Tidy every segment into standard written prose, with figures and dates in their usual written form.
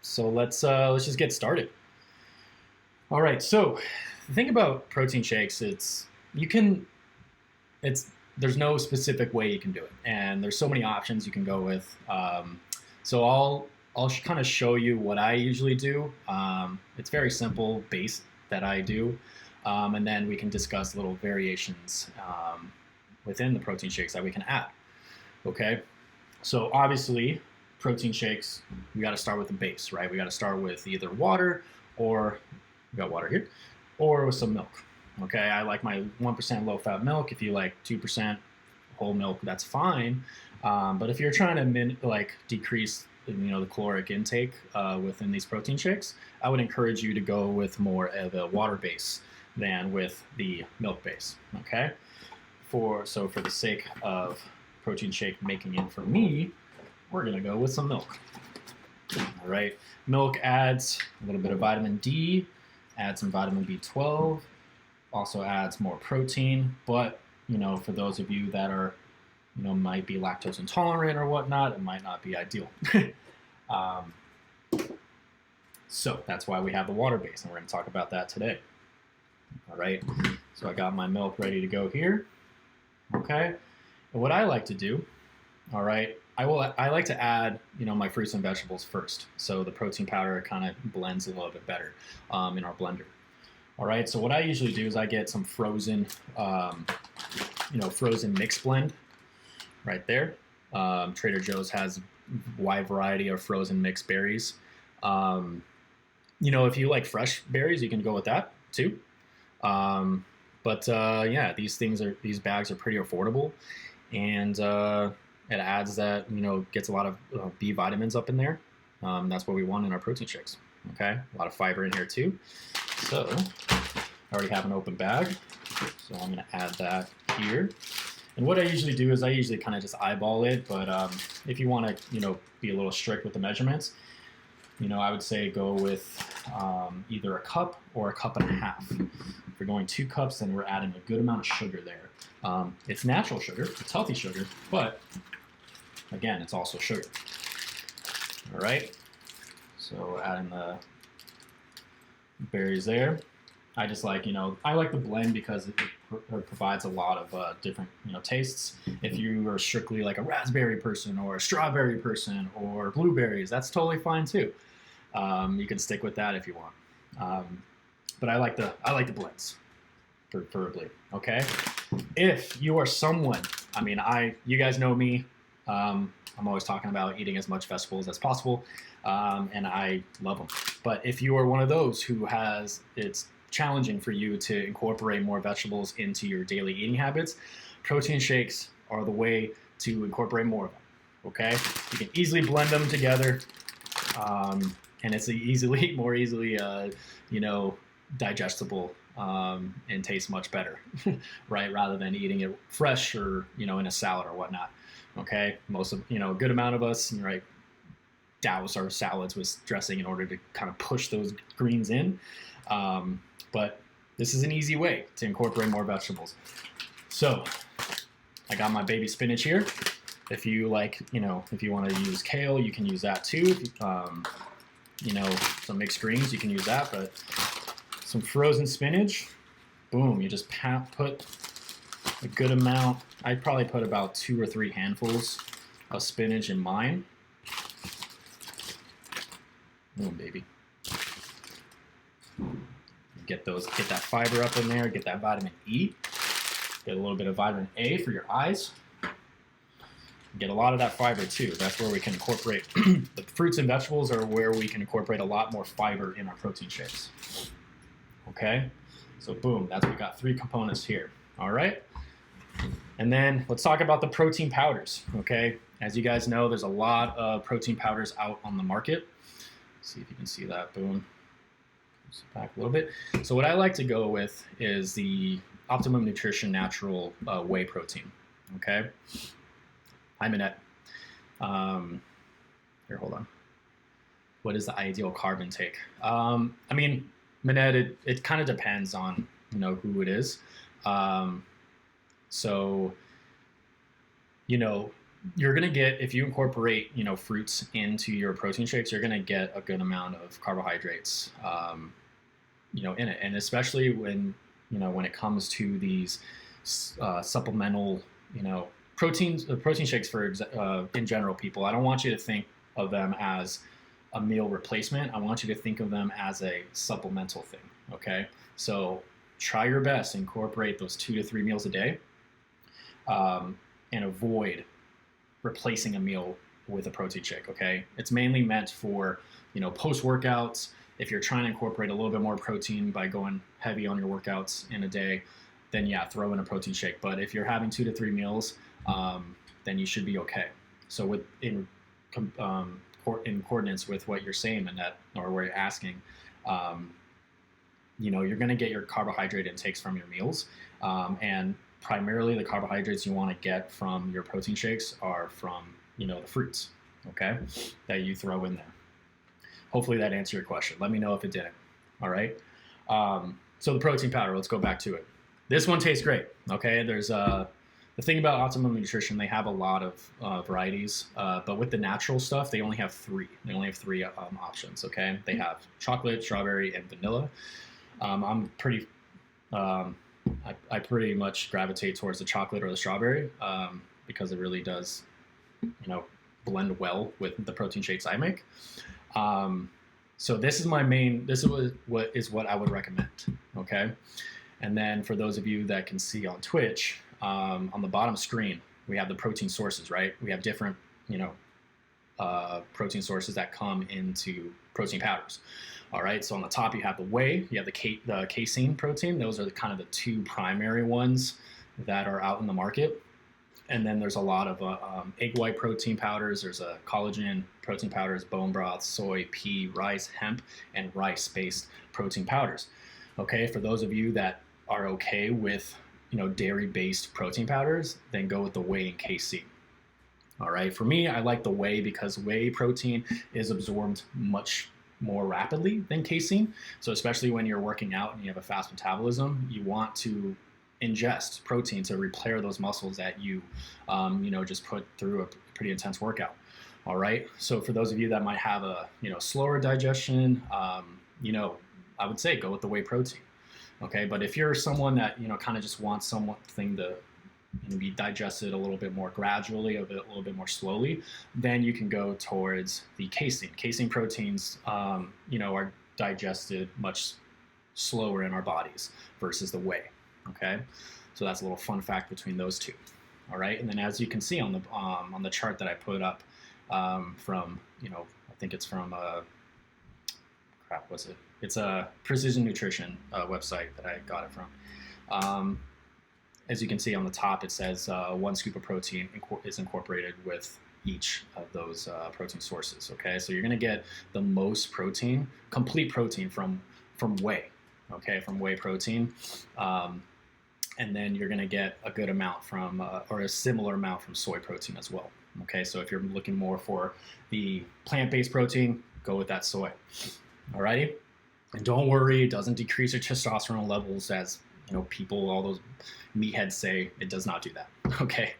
So let's just get started. All right. So the thing about protein shakes, it's there's no specific way you can do it, and there's so many options you can go with. So I'll kind of show you what I usually do. It's very simple base that I do, and then we can discuss little variations within the protein shakes that we can add. Okay. So obviously, protein shakes, we got to start with the base, right? We got to start with either water, or we got water here, or with some milk. Okay, I like my 1% low-fat milk. If you like 2% whole milk, that's fine. But if you're trying to decrease, the caloric intake within these protein shakes, I would encourage you to go with more of a water base than with the milk base. Okay, for the sake of protein shake making it for me, we're gonna go with some milk. All right, milk adds a little bit of vitamin D, adds some vitamin B12, also adds more protein. But for those of you that are, might be lactose intolerant or whatnot, it might not be ideal. So that's why we have the water base, and we're going to talk about that today. All right, so I got my milk ready to go here. Okay, and what I like to do, all right, I like to add, my fruits and vegetables first, so the protein powder kind of blends a little bit better in our blender. All right, so what I usually do is I get some frozen, frozen mix blend right there. Trader Joe's has a wide variety of frozen mixed berries. If you like fresh berries, you can go with that too. Yeah, these bags are pretty affordable, and it adds that, gets a lot of B vitamins up in there. That's what we want in our protein shakes. Okay, a lot of fiber in here too. So I already have an open bag, so I'm going to add that here. And what I usually do is I usually kind of just eyeball it, but if you want to, be a little strict with the measurements, I would say go with either a cup or a cup and a half. If we're going 2 cups, then we're adding a good amount of sugar there. It's natural sugar, it's healthy sugar, but again, it's also sugar. All right, so adding the berries there. I just like, I like the blend because it provides a lot of different, tastes. If you are strictly like a raspberry person or a strawberry person or blueberries, that's totally fine too. You can stick with that if you want. But I like the blends, preferably. Okay. If you are someone, you guys know me. I'm always talking about eating as much vegetables as possible, and I love them. But if you are one of those who it's challenging for you to incorporate more vegetables into your daily eating habits, protein shakes are the way to incorporate more of them. Okay, you can easily blend them together, and it's more easily, digestible, and tastes much better, right? Rather than eating it fresh or in a salad or whatnot. Okay, most of a good amount of us, right, douse our salads with dressing in order to kind of push those greens in. But this is an easy way to incorporate more vegetables. So I got my baby spinach here. If you like, if you want to use kale, you can use that too. Some mixed greens, you can use that. But some frozen spinach, boom, you just put a good amount. I'd probably put about 2 or 3 handfuls of spinach in mine. Boom, baby. Get that fiber up in there, get that vitamin E, get a little bit of vitamin A for your eyes. Get a lot of that fiber too. That's where we can incorporate the fruits and vegetables are where we can incorporate a lot more fiber in our protein shakes. Okay, so boom, we got 3 components here. All right, and then let's talk about the protein powders. Okay, as you guys know, there's a lot of protein powders out on the market. Let's see if you can see that. Boom. Back a little bit. So what I like to go with is the Optimum Nutrition Natural Whey Protein. Okay. Hi, Minette. Here, hold on. What is the ideal carb intake? Minette, it kind of depends on who it is. So you're gonna get, if you incorporate, you know, fruits into your protein shakes, you're gonna get a good amount of carbohydrates, you know, in it. And especially when, you know, when it comes to these supplemental, you know, protein shakes for in general, people, I don't want you to think of them as a meal replacement. I want you to think of them as a supplemental thing. Okay, so try your best to incorporate those 2 to 3 meals a day, and avoid replacing a meal with a protein shake. Okay, it's mainly meant for, you know, post workouts. If you're trying to incorporate a little bit more protein by going heavy on your workouts in a day, then yeah, throw in a protein shake. But if you're having 2 to 3 meals, then you should be okay. So in coordinates with what you're saying, Annette, or what you're asking, you know, you're going to get your carbohydrate intakes from your meals, and primarily the carbohydrates you want to get from your protein shakes are from, you know, the fruits, okay, that you throw in there. Hopefully that answered your question. Let me know if it didn't. All right. So the protein powder, let's go back to it. This one tastes great. Okay. There's the thing about Optimum Nutrition, they have a lot of varieties, but with the natural stuff, they only have 3. They only have 3 options. Okay. They have chocolate, strawberry, and vanilla. I'm pretty, I pretty much gravitate towards the chocolate or the strawberry, because it really does, you know, blend well with the protein shakes I make. So this is my main, this is what I would recommend. Okay. And then for those of you that can see on Twitch, on the bottom screen, we have the protein sources, right? We have different, you know, protein sources that come into protein powders. All right. So on the top, you have the whey, you have the casein protein. Those are kind of the 2 primary ones that are out in the market. And then there's a lot of egg white protein powders. There's a collagen protein powders, bone broth, soy, pea, rice, hemp, and rice-based protein powders. Okay, for those of you that are okay with, you know, dairy-based protein powders, then go with the whey and casein. All right, for me, I like the whey because whey protein is absorbed much more rapidly than casein. So especially when you're working out and you have a fast metabolism, you want to ingest protein to repair those muscles that you, you know, just put through a pretty intense workout. All right. So for those of you that might have a, you know, slower digestion, you know, I would say go with the whey protein. Okay. But if you're someone that, you know, kind of just wants something to, you know, be digested a little bit more gradually, a little bit more slowly, then you can go towards the casein. Casein proteins, you know, are digested much slower in our bodies versus the whey. Okay, so that's a little fun fact between those 2. All right, and then as you can see on the chart that I put up, from, you know, I think it's from what's it? It's a Precision Nutrition website that I got it from. As you can see on the top, it says 1 scoop of protein is incorporated with each of those protein sources. Okay, so you're going to get the most protein, complete protein from whey. Okay, from whey protein. And then you're going to get a good amount from, or a similar amount from soy protein as well. Okay, so if you're looking more for the plant-based protein, go with that soy. All righty, and don't worry, it doesn't decrease your testosterone levels, as, you know, people, all those meatheads say. It does not do that. Okay.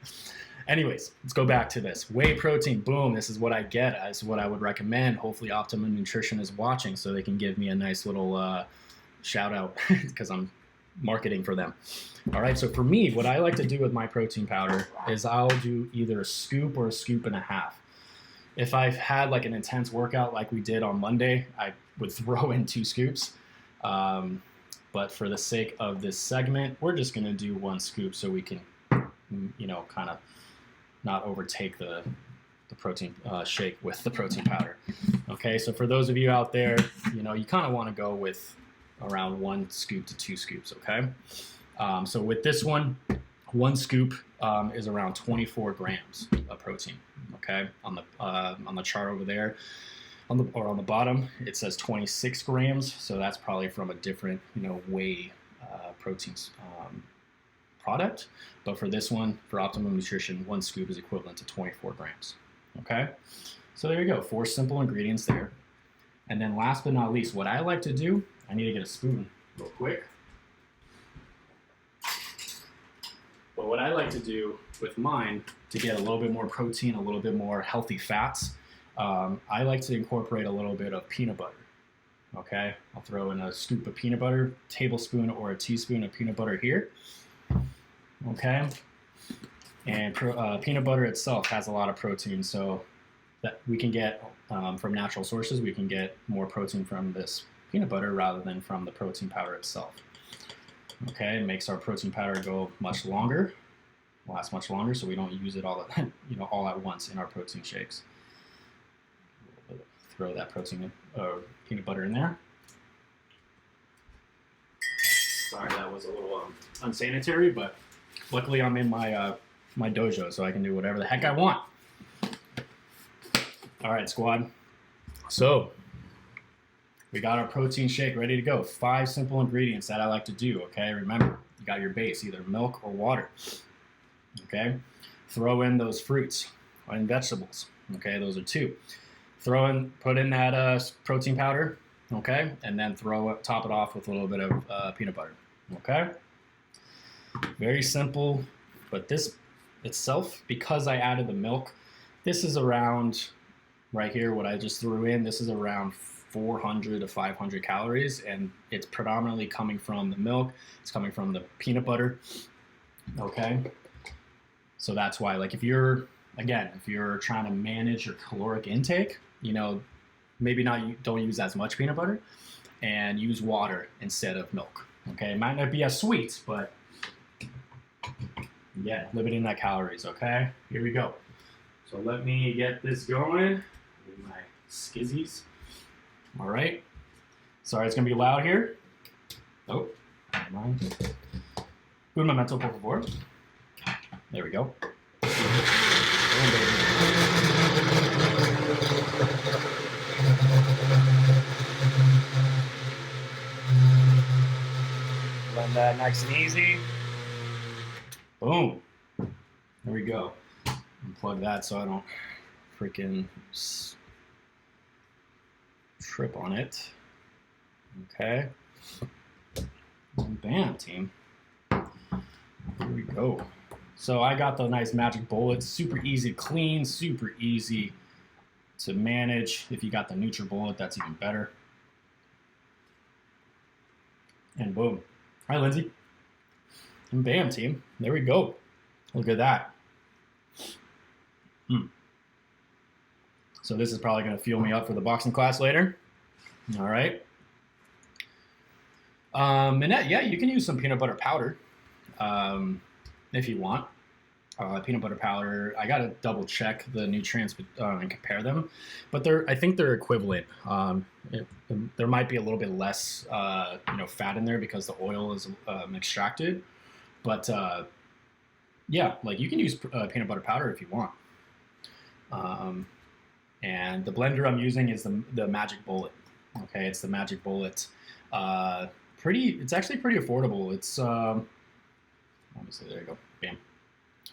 Anyways, let's go back to this whey protein. Boom, this is what I get. This is what I would recommend. Hopefully, Optimum Nutrition is watching so they can give me a nice little shout out because I'm marketing for them. All right, so for me, what I like to do with my protein powder is I'll do either a scoop or a scoop and a half. If I've had like an intense workout like we did on Monday, I would throw in 2 scoops. But for the sake of this segment, we're just going to do 1 scoop so we can, you know, kind of not overtake the protein shake with the protein powder. Okay, so for those of you out there, you know, you kind of want to go with around 1 scoop to 2 scoops. Okay, so with this one, 1 scoop is around 24 grams of protein. Okay, on the chart over there, on the bottom, it says 26 grams. So that's probably from a different, you know, whey proteins product. But for this one, for Optimum Nutrition, 1 scoop is equivalent to 24 grams. Okay, so there you go, 4 simple ingredients there. And then last but not least, what I like to do, I need to get a spoon real quick. But what I like to do with mine, to get a little bit more protein, a little bit more healthy fats, I like to incorporate a little bit of peanut butter. Okay, I'll throw in a scoop of peanut butter, tablespoon or a teaspoon of peanut butter here. Okay, and peanut butter itself has a lot of protein, so that we can get from natural sources, we can get more protein from this peanut butter rather than from the protein powder itself. Okay, it makes our protein powder go much longer, last much longer, so we don't use it all at, all at once in our protein shakes. Throw that protein peanut butter in there. Sorry, that was a little unsanitary, but luckily I'm in my my dojo, so I can do whatever the heck I want. All right, squad. So we got our protein shake ready to go. 5 simple ingredients that I like to do. Okay, remember, you got your base, either milk or water. Okay, throw in those fruits and vegetables. Okay, those are 2. Put in that protein powder, okay, and then top it off with a little bit of peanut butter, okay. Very simple, but this itself, because I added the milk, this is around right here. What I just threw in, this is around 400 to 500 calories, and it's predominantly coming from the milk. It's coming from the peanut butter, okay. So that's why, like, if you're trying to manage your caloric intake, maybe don't use as much peanut butter and use water instead of milk. Okay, it might not be as sweet, but yeah, limiting that calories. Okay, here we go. So let me get this going with my skizzies. All right, sorry it's gonna be loud here. Oh, never mind. Un momento, por favor. There we go. Blend that nice and easy. Boom. There we go. Unplug that so I don't freaking trip on it. Okay. And bam, team. Here we go. So I got the nice magic bowl. It's super easy to clean, super easy to manage. If you got the NutriBullet, that's even better. And boom. Hi, Lindsay. And bam, team. There we go. Look at that. So this is probably going to fuel me up for the boxing class later. All right. And yeah, you can use some peanut butter powder if you want. Peanut butter powder, I got to double check the nutrients and compare them, but I think they're equivalent. There might be a little bit less fat in there because the oil is extracted, but yeah, like you can use peanut butter powder if you want. And the blender I'm using is the Magic Bullet. Okay, it's the Magic Bullet. It's actually pretty affordable. It's let me see, there you go, bam.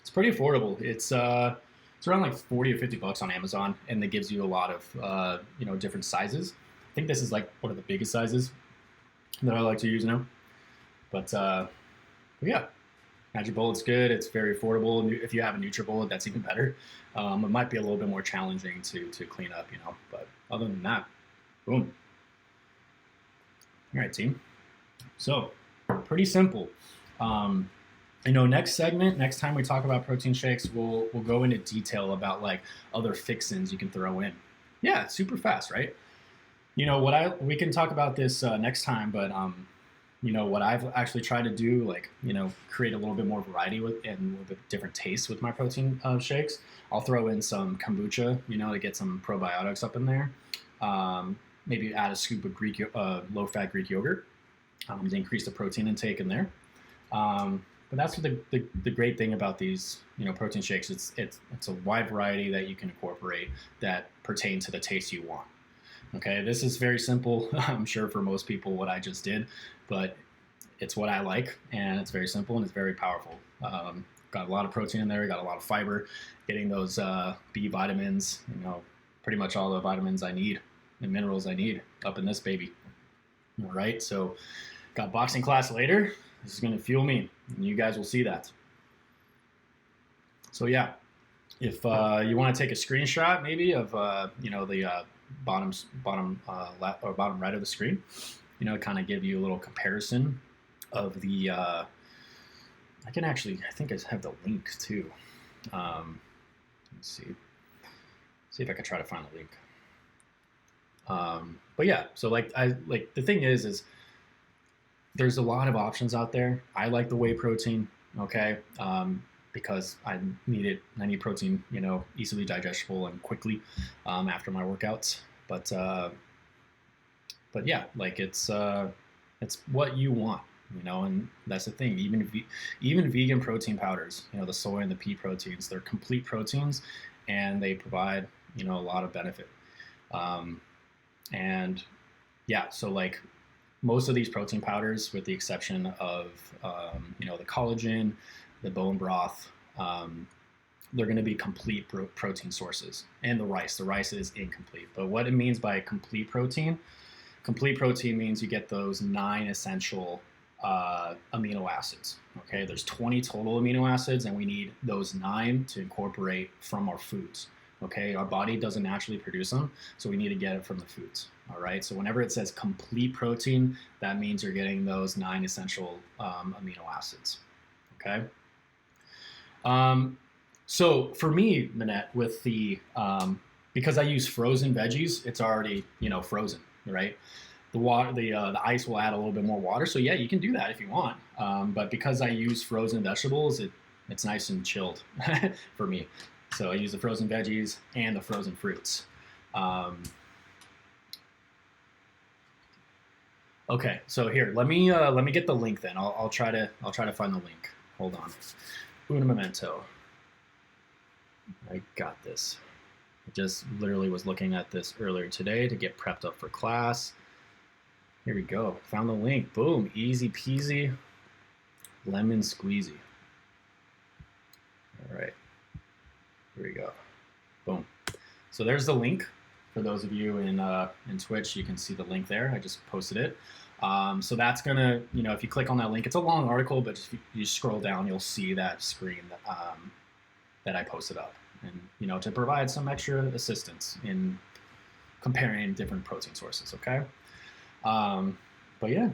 It's pretty affordable. It's around like 40 or 50 bucks on Amazon, and it gives you a lot of different sizes. I think this is like one of the biggest sizes that I like to use now. But yeah, Magic Bullet's good. It's very affordable. If you have a NutriBullet, that's even better. It might be a little bit more challenging to clean up, but other than that, boom. All right, team. So pretty simple. Next time we talk about protein shakes, we'll go into detail about like other fixins you can throw in. Yeah, it's super fast, right? We can talk about this next time, but what I've actually tried to do, like, create a little bit more variety and a little bit different taste with my protein shakes. I'll throw in some kombucha, to get some probiotics up in there. Maybe add a scoop of low-fat Greek yogurt to increase the protein intake in there. But that's the great thing about these, protein shakes. It's a wide variety that you can incorporate that pertain to the taste you want. Okay, this is very simple. I'm sure for most people what I just did, but it's what I like, and it's very simple and it's very powerful. Got a lot of protein in there, got a lot of fiber, getting those B vitamins, pretty much all the vitamins I need and minerals I need up in this baby. All right, so got boxing class later. This is going to fuel me, and you guys will see that. So yeah, if you want to take a screenshot maybe of the bottom left or bottom right of the screen, kind of give you a little comparison of the. I think I have the link too. Let's see if I can try to find the link. But yeah, so the thing is there's a lot of options out there. I like the whey protein, okay, because I need protein, easily digestible and quickly after my workouts. But yeah, it's what you want, and that's the thing. Even vegan protein powders, the soy and the pea proteins, they're complete proteins, and they provide a lot of benefit. And yeah, so most of these protein powders, with the exception of the collagen, the bone broth, they're going to be complete protein sources. And the rice is incomplete. But what it means by complete protein means you get those 9 essential amino acids. Okay, there's 20 total amino acids, and we need those 9 to incorporate from our foods. Okay, our body doesn't naturally produce them, so we need to get it from the foods. All right, so whenever it says complete protein, that means you're getting those 9 essential amino acids. Okay. So for me, Manette, with the because I use frozen veggies, it's already frozen, right? The ice will add a little bit more water, so yeah, you can do that if you want. But because I use frozen vegetables, it's nice and chilled for me. So I use the frozen veggies and the frozen fruits. Okay, so here, let me get the link then. I'll try to find the link. Hold on. Un momento. I got this. I just literally was looking at this earlier today to get prepped up for class. Here we go. Found the link. Boom. Easy peasy. Lemon squeezy. All right. Here we go. Boom. So there's the link. For those of you in Twitch, you can see the link there. I just posted it. So that's gonna, if you click on that link, it's a long article, but if you scroll down, you'll see that screen that I posted up, and to provide some extra assistance in comparing different protein sources. Okay. But yeah,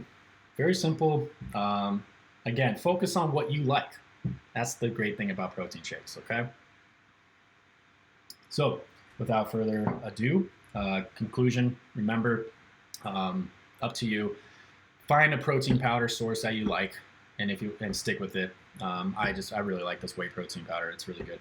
very simple. Again, focus on what you like. That's the great thing about protein shakes. Okay. So without further ado, conclusion, remember, up to you. Find a protein powder source that you like, and stick with it. I really like this whey protein powder. It's really good.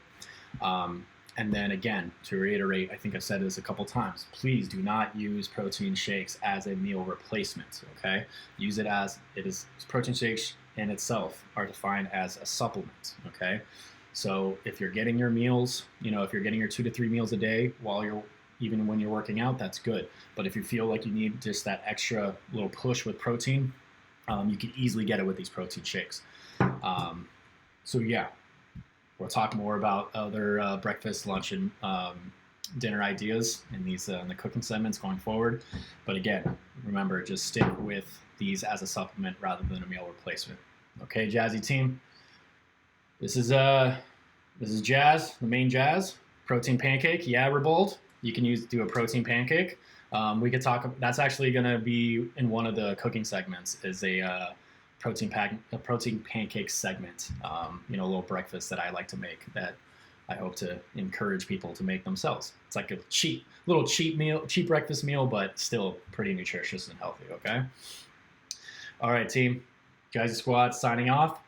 And then again, to reiterate, I think I've said this a couple times, please do not use protein shakes as a meal replacement, okay? Use it as it is. Protein shakes in itself are defined as a supplement, okay? So if you're getting your meals, if you're getting your 2 to 3 meals a day even when you're working out, that's good. But if you feel like you need just that extra little push with protein, you can easily get it with these protein shakes. So yeah, we'll talk more about other breakfast, lunch, and dinner ideas in the cooking segments going forward. But again, remember, just stick with these as a supplement rather than a meal replacement. Okay, Jazzy team. This is Jazz, the main Jazz protein pancake. Yeah, we're bold. You can do a protein pancake. We could talk. That's actually going to be in one of the cooking segments. Is a protein pancake segment. A little breakfast that I like to make that I hope to encourage people to make themselves. It's like a cheap breakfast meal, but still pretty nutritious and healthy. Okay. All right, team. Jazzy Squad signing off.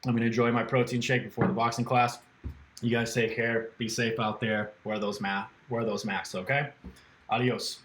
I'm going to enjoy my protein shake before the boxing class. You guys take care. Be safe out there. Wear those masks, okay? Adios.